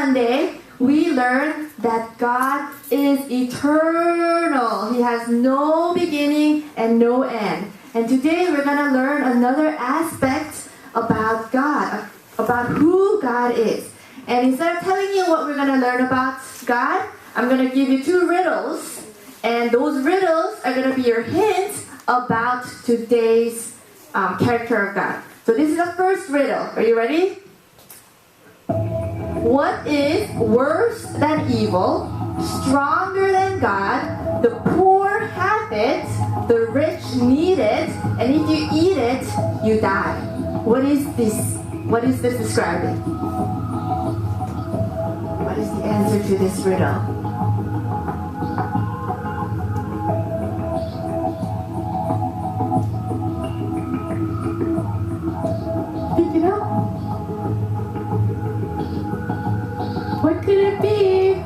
Sunday, we learned that God is eternal. He has no beginning and no end. And today we're going to learn another aspect about God, about who God is. And instead of telling you what we're going to learn about God, I'm going to give you 2 riddles. And those riddles are going to be your hint about today's character of God. So this is the first riddle. Are you ready? What is worse than evil, stronger than God, the poor have it, the rich need it, and if you eat it, you die? What is this? What is this describing? What is the answer to this riddle? Think it out. What could it be?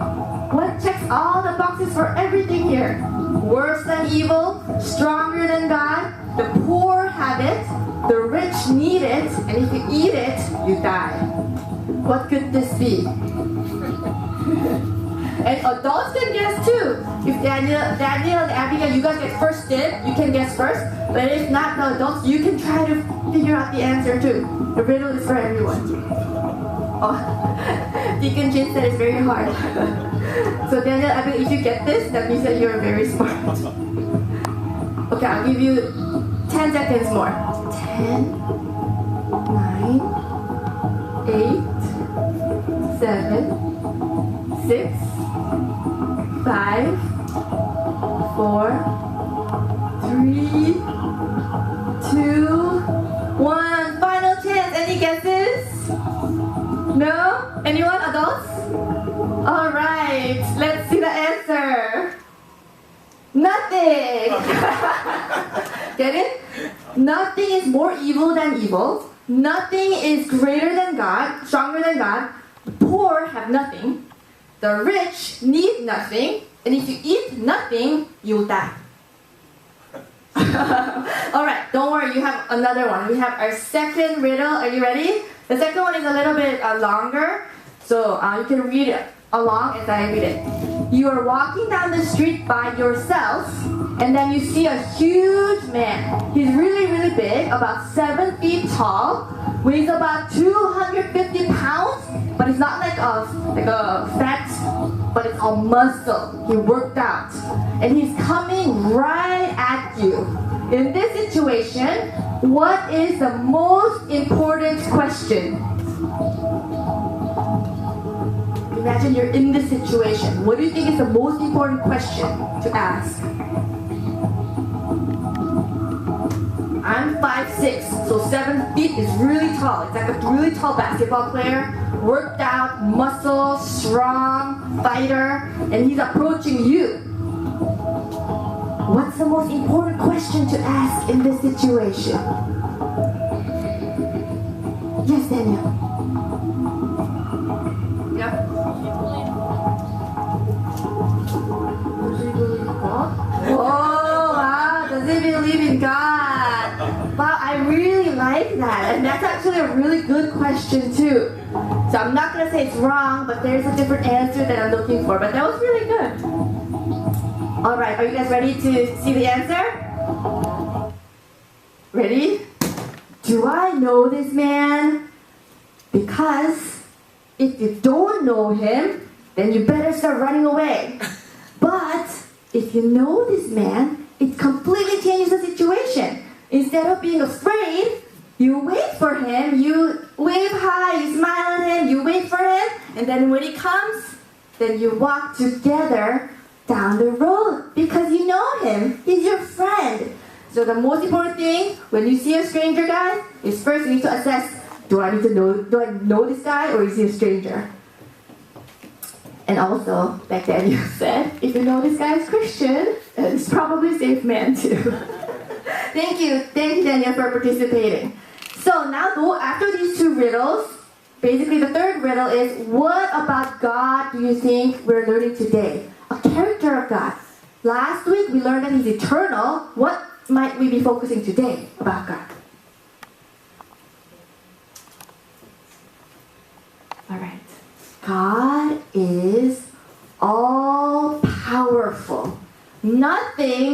What checks all the boxes for everything here? Worse than evil, stronger than God, the poor have it, the rich need it, and if you eat it, you die. What could this be? And adults can guess too. If Daniel and Abigail, you guys get first dib, you can guess first. But if not the adults, you can try to figure out the answer too. The riddle is for everyone. Oh, Deacon Jin said it's very hard. So Daniel, Abigail, if you get this, that means that you're very smart. Okay, I'll give you 10 seconds more. 10, 9, 8, 7, 6, 5, 4, 3, 2, 1. Final chance. Any guesses? No? Anyone? Adults? Alright, let's see the answer. Nothing! Get it? Nothing is more evil than evil. Nothing is greater than God, stronger than God. The poor have nothing. The rich need nothing. And if you eat nothing, you'll die. Alright, don't worry, you have another one. We have our second riddle. Are you ready? The second one is a little bit longer. So you can read it along as I read it. You are walking down the street by yourself, and then you see a huge man. He's really, really big, about 7 feet tall, weighs about 250 pounds, but he's not like a fat, but it's all muscle. He worked out. And he's coming right at you. In this situation, what is the most important question? Imagine you're in this situation. What do you think is the most important question to ask? I'm 5'6", so 7 feet is really tall. It's like a really tall basketball player, worked out, muscle, strong, fighter, and he's approaching you. What's the most important question to ask in this situation? Yes, Daniel. Yep. Oh, wow. Does he believe in God? Wow, I really like that. And that's actually a really good question too. So I'm not going to say it's wrong, but there's a different answer that I'm looking for. But that was really good. Alright, are you guys ready to see the answer? Ready? Do I know this man? Because if you don't know him, then you better start running away. But if you know this man, it completely changes the situation. Instead of being afraid, you wait for him, you wave hi, you smile at him, you wait for him, and then when he comes, then you walk together down the road because you know him. He's your friend. So the most important thing when you see a stranger, guys, is first you need to assess, do I know this guy or is he a stranger? And also, like Daniel said, if you know this guy is Christian, he's probably a safe man too. Thank you, Daniel, for participating. So now, after these 2 riddles, basically the third riddle is, what about God do you think we're learning today? A character of God. Last week we learned that He's eternal. What might we be focusing today about God? Alright. God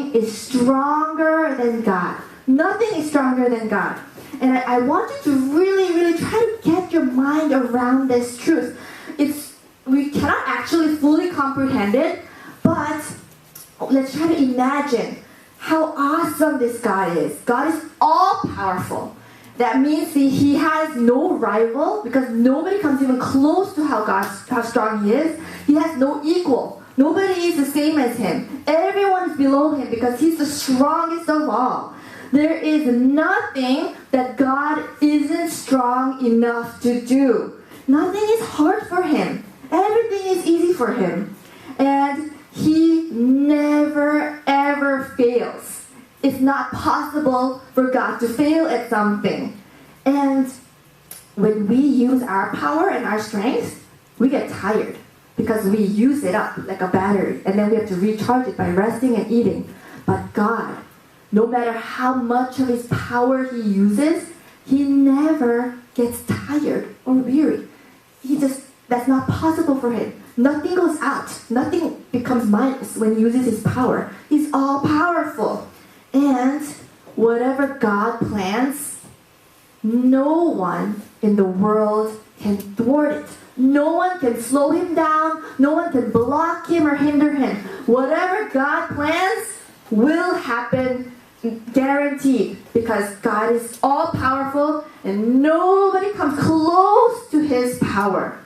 nothing is stronger than God. Nothing is stronger than God. And I want you to really, really try to get your mind around this truth. We cannot actually fully comprehend it, but let's try to imagine how awesome this God is. God is all-powerful. That means He has no rival because nobody comes even close to how strong He is. He has no equal. Nobody is the same as Him. Everyone is below Him because He's the strongest of all. There is nothing that God isn't strong enough to do. Nothing is hard for Him. Everything is easy for Him. And He never ever fails. It's not possible for God to fail at something. And when we use our power and our strength, we get tired because we use it up like a battery, and then we have to recharge it by resting and eating. But God, no matter how much of His power He uses, He never gets tired or weary. That's not possible for Him. Nothing goes out. Nothing becomes minus when He uses His power. He's all powerful. And whatever God plans, no one in the world can thwart it. No one can slow Him down. No one can block Him or hinder Him. Whatever God plans will happen, guaranteed, because God is all powerful and nobody comes close to His power.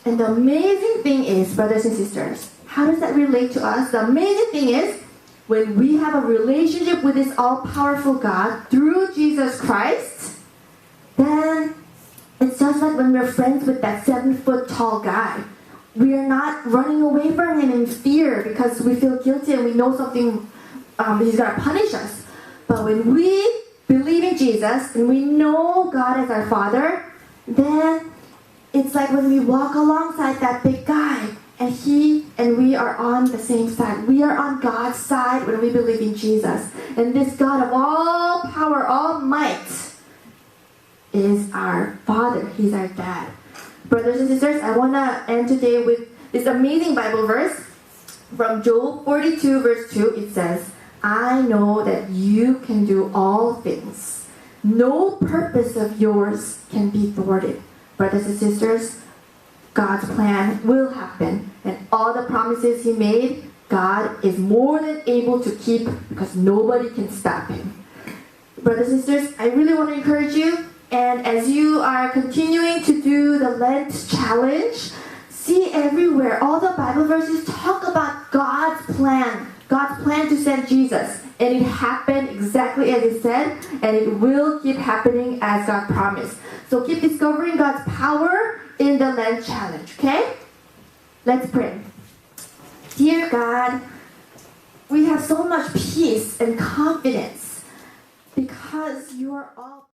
And the amazing thing is, brothers and sisters, how does that relate to us? The amazing thing is, when we have a relationship with this all-powerful God through Jesus Christ, then it's just like when we're friends with that 7-foot-tall guy. We are not running away from him in fear because we feel guilty and we know something, He's going to punish us. But when we believe in Jesus and we know God as our Father, then it's like when we walk alongside that big guy and He and we are on the same side. We are on God's side when we believe in Jesus. And this God of all power, all might, is our Father. He's our Dad. Brothers and sisters, I want to end today with this amazing Bible verse from Job 42 verse 2. It says, I know that you can do all things. No purpose of yours can be thwarted. Brothers and sisters, God's plan will happen, and all the promises He made, God is more than able to keep because nobody can stop Him. Brothers and sisters, I really want to encourage you, and as you are continuing to do the Lent challenge, see everywhere, all the Bible verses talk about God's plan to send Jesus. And it happened exactly as He said, and it will keep happening as God promised. So keep discovering God's power in the Lent challenge, okay? Let's pray. Dear God, we have so much peace and confidence because You are all